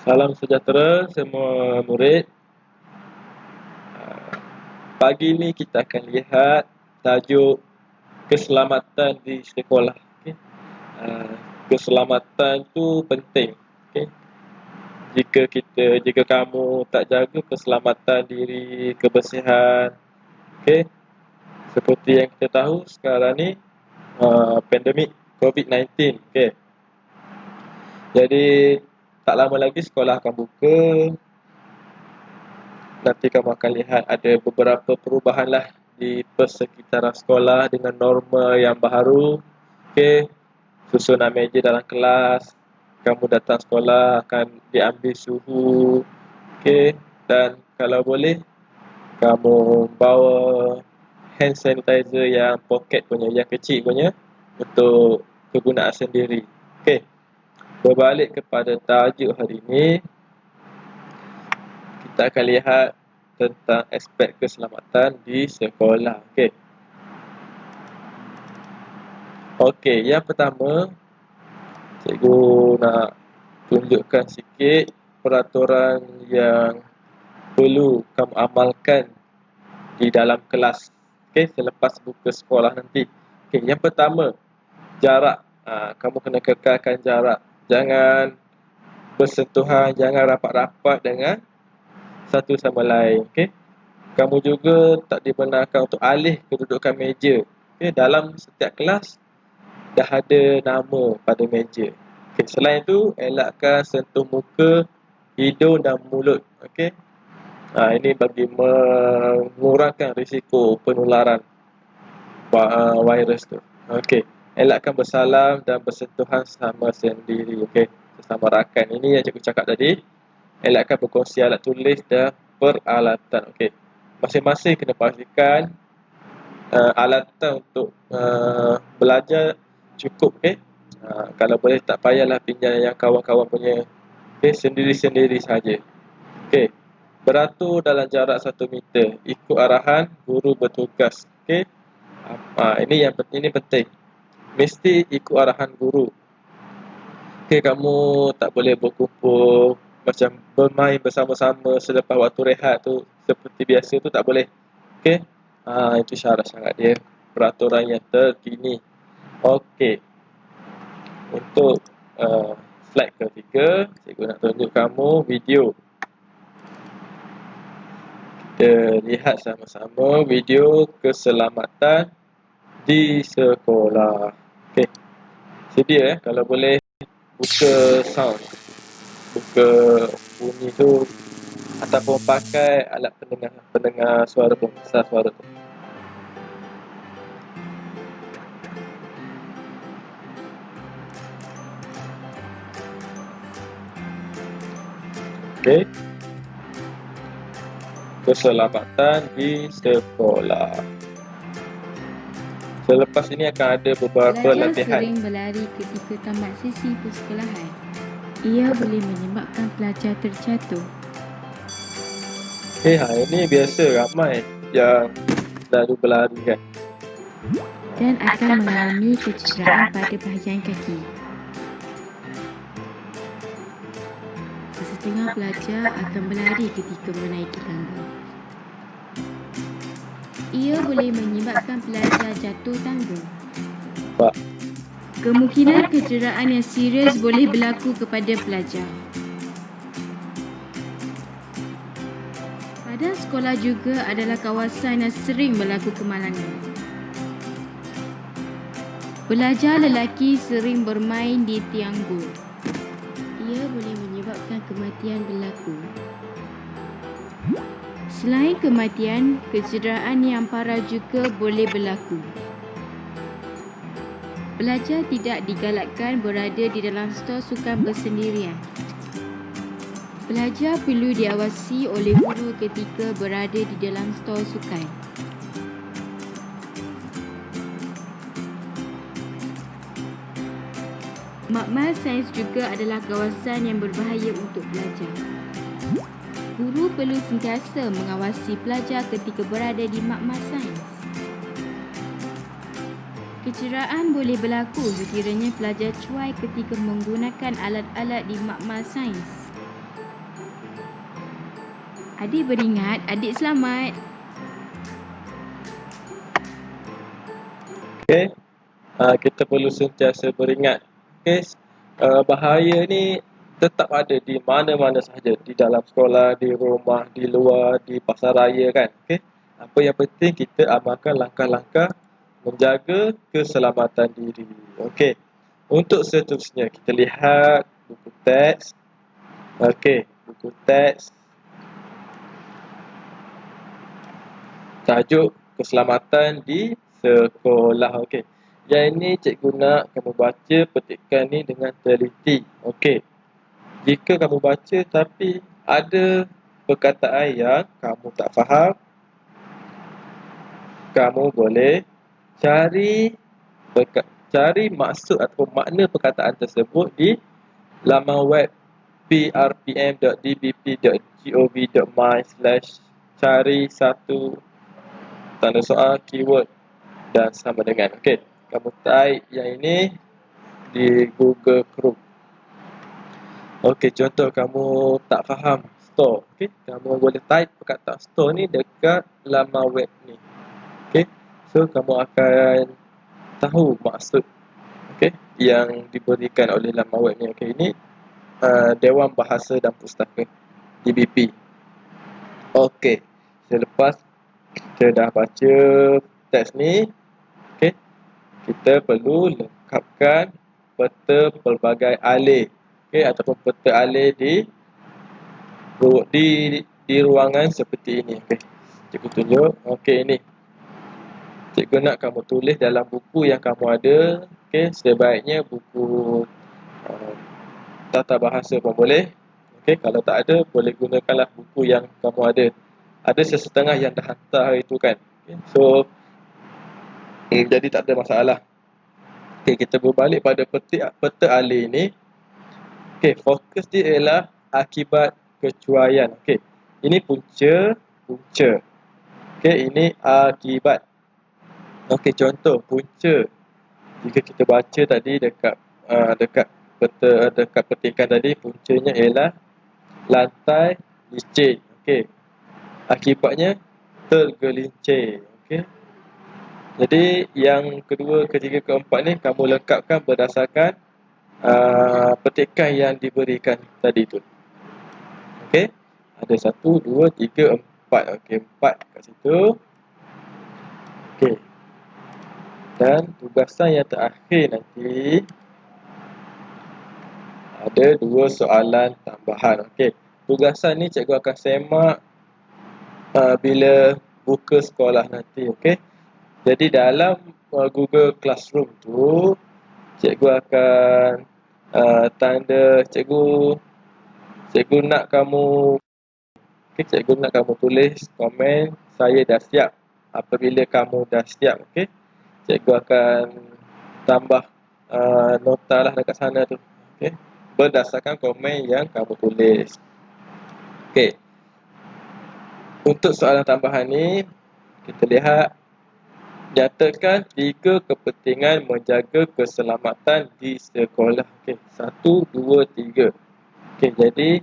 Salam sejahtera semua murid. Pagi ni kita akan lihat tajuk keselamatan di sekolah. Okay. Keselamatan tu penting. Okay. Jika kamu tak jaga keselamatan diri, kebersihan, okay. Seperti yang kita tahu sekarang ni pandemik COVID-19. Okay. Jadi tak lama lagi sekolah akan buka. Nanti kamu akan lihat ada beberapa perubahan lah di persekitaran sekolah dengan norma yang baru. Okey, susunan meja dalam kelas, kamu datang sekolah akan diambil suhu. Okey, dan kalau boleh kamu bawa hand sanitizer yang poket punya, yang kecil punya untuk kegunaan sendiri. Okey, berbalik kepada tajuk hari ini, kita akan lihat tentang aspek keselamatan di sekolah. Okey, yang pertama, cikgu nak tunjukkan sikit peraturan yang perlu kamu amalkan di dalam kelas. Okey, selepas buka sekolah nanti. Okey, yang pertama, jarak. Kamu kena kekalkan jarak. Jangan bersentuhan, jangan rapat-rapat dengan satu sama lain. Okey. Kamu juga tak dibenarkan untuk alih kedudukan meja. Okay, dalam setiap kelas dah ada nama pada meja. Okay, selain itu, elakkan sentuh muka, hidung dan mulut. Okay. Ini bagi mengurangkan risiko penularan virus tu. Okay. Elakkan bersalam dan bersentuhan sama sendiri. Okay. Sesama rakan. Ini yang cikgu cakap tadi. Elakkan berkongsi alat tulis dan peralatan. Okay. Masing-masing kena pastikan alatan untuk belajar cukup. Kalau boleh tak payahlah pinjam yang kawan-kawan punya. Sendiri-sendiri saja. Beratur dalam jarak 1 meter. Ikut arahan guru bertugas. Ini penting. Mesti ikut arahan guru. Kamu tak boleh berkumpul macam bermain bersama-sama selepas waktu rehat tu seperti biasa tu tak boleh. Itu syarat-syarat dia, peraturan yang terkini. Untuk slide ketiga, cikgu nak tunjuk kamu video. Kita lihat sama-sama video keselamatan di sekolah. Sedia kalau boleh buka sound, buka bunyi tu, ataupun pakai alat pendengar suara pembesar suara tu. Keselamatan di sekolah. Selepas ini akan ada beberapa latihan. Pelajar sering berlari ketika tamat sesi persekolahan. Ia boleh menyebabkan pelajar terjatuh. Ini biasa ramai yang lalu berlari kan. Dan akan mengalami kecederaan pada bahagian kaki. Sesetengah pelajar akan berlari ketika menaiki tangga. Ia boleh menyebabkan pelajar jatuh tangga. Kemungkinan kecederaan yang serius boleh berlaku kepada pelajar. Padang sekolah juga adalah kawasan yang sering berlaku kemalangan. Pelajar lelaki sering bermain di tiang gol. Ia boleh menyebabkan kematian berlaku. Selain kematian, kecederaan yang parah juga boleh berlaku. Pelajar tidak digalakkan berada di dalam stor sukan bersendirian. Pelajar perlu diawasi oleh guru ketika berada di dalam stor sukan. Makmal sains juga adalah kawasan yang berbahaya untuk pelajar. Guru perlu sentiasa mengawasi pelajar ketika berada di makmal sains. Kecederaan boleh berlaku sekiranya pelajar cuai ketika menggunakan alat-alat di makmal sains. Adik beringat, adik selamat. Okey. Kita perlu sentiasa beringat. Okey. Bahaya ni tetap ada di mana-mana sahaja. Di dalam sekolah, di rumah, di luar, di pasar raya kan. Okey. Apa yang penting kita amalkan langkah-langkah menjaga keselamatan diri. Okey. Untuk seterusnya kita lihat buku teks. Okey, buku teks. Tajuk keselamatan di sekolah. Okey. Yang ini cikgu nak kamu baca petikan ni dengan teliti. Okey. Jika kamu baca tapi ada perkataan yang kamu tak faham, kamu boleh cari maksud atau makna perkataan tersebut di laman web prpm.dbp.gov.my/cari satu tanda soal keyword dan sama dengan. Okey, kamu type yang ini di Google Chrome. Okey, contoh kamu tak faham store. Okey, kamu boleh type perkataan store ni dekat laman web ni. Okey, so kamu akan tahu maksud yang diberikan oleh laman web ni. Okey, ini Dewan Bahasa dan Pustaka DBP. Okey, selepas kita dah baca teks ni, okey, kita perlu lengkapkan peta pelbagai alih, okey, ataupun peta alih di ruangan seperti ini. Okey, cikgu tunjuk. Okey, ini cikgu nak kamu tulis dalam buku yang kamu ada. Okey, sebaiknya buku tata bahasa pun boleh. Okey, kalau tak ada, boleh gunakanlah buku yang kamu ada. Ada sesetengah yang dah hantar hari tu kan. Okay, so, jadi tak ada masalah. Okey, kita berbalik pada peta alih ni. Okey, fokus dia ialah akibat kecuaian. Okey, ini punca. Okey, ini akibat. Okey, contoh punca. Jika kita baca tadi dekat petikan tadi, puncanya ialah lantai licin. Okey. Akibatnya tergelincir. Okey. Jadi yang kedua, ketiga, keempat ni kamu lengkapkan berdasarkan petikan yang diberikan tadi tu. Okey. Ada 1, 2, 3, 4. Okey, 4 kat situ. Okey. Dan tugasan yang terakhir nanti ada 2 soalan tambahan. Okey. Tugasan ni cikgu akan semak bila buka sekolah nanti. Okey. Jadi dalam Google Classroom tu, cikgu akan tanda cikgu nak kamu cikgu nak kamu tulis komen saya dah siap. Apabila kamu dah siap, okey, cikgu akan tambah nota lah dekat sana tu. Okey, berdasarkan komen yang kamu tulis. Okey. Untuk soalan tambahan ni, kita lihat, nyatakan 3 kepentingan menjaga keselamatan di sekolah. Okey, 1, 2, 3. Okey, jadi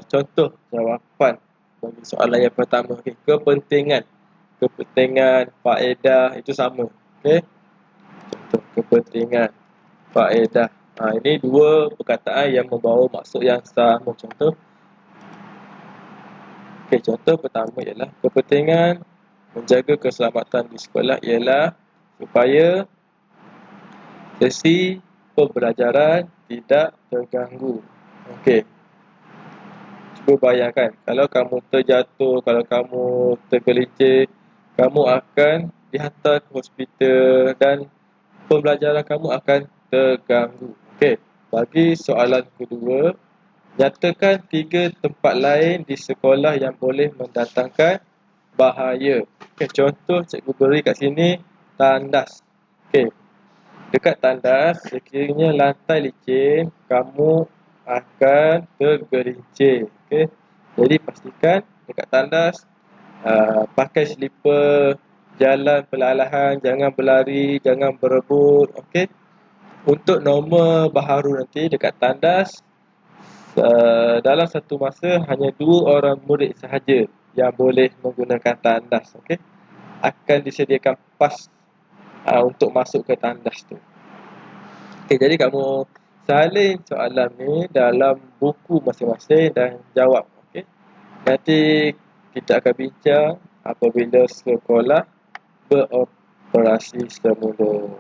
contoh jawapan bagi soalan yang pertama. Okey, kepentingan, faedah itu sama. Okey, contoh kepentingan, faedah. Ini 2 perkataan yang membawa maksud yang sama. Contoh. Okey, contoh pertama ialah kepentingan menjaga keselamatan di sekolah ialah supaya sesi pembelajaran tidak terganggu. Okey. Cuba bayangkan, kalau kamu terjatuh, kalau kamu tergelincir, kamu akan dihantar ke hospital dan pembelajaran kamu akan terganggu. Okey. Bagi soalan kedua, nyatakan 3 tempat lain di sekolah yang boleh mendatangkan bahaya. Okey, contoh cikgu beri kat sini tandas. Okey. Dekat tandas, sekiranya lantai licin, kamu akan tergelincir. Okey. Jadi pastikan dekat tandas pakai slipper, jalan perlahan-lahan, jangan berlari, jangan berebut. Okey. Untuk norma baharu nanti dekat tandas, dalam satu masa hanya 2 orang murid sahaja yang boleh menggunakan tandas. Okey, akan disediakan pas untuk masuk ke tandas tu. Okey, jadi kamu salin soalan ni dalam buku masing-masing dan jawab. Okey, nanti kita akan bincang apabila sekolah beroperasi semula.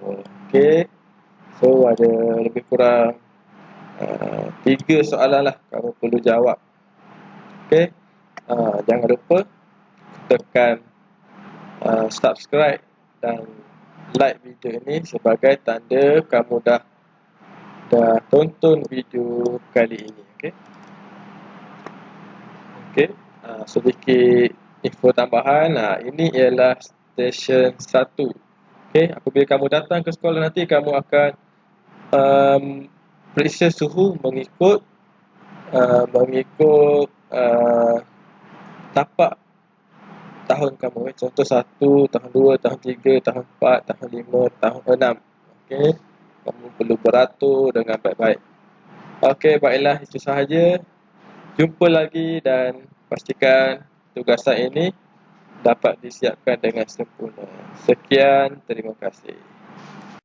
Okey, so ada lebih kurang 3 soalan lah kamu perlu jawab. Okey, jangan lupa tekan subscribe dan like video ini sebagai tanda kamu dah tonton video kali ini. Okey, sedikit info tambahan. Ini ialah stesen 1. Okey, apabila kamu datang ke sekolah nanti, kamu akan periksa suhu mengikut tapak tahun kamu. Contoh 1, tahun 2, tahun 3, tahun 4, tahun 5, tahun 6. Okey, kamu perlu beratur dengan baik-baik. Okey, baiklah, itu sahaja. Jumpa lagi dan pastikan tugasan ini dapat disiapkan dengan sempurna. Sekian, terima kasih.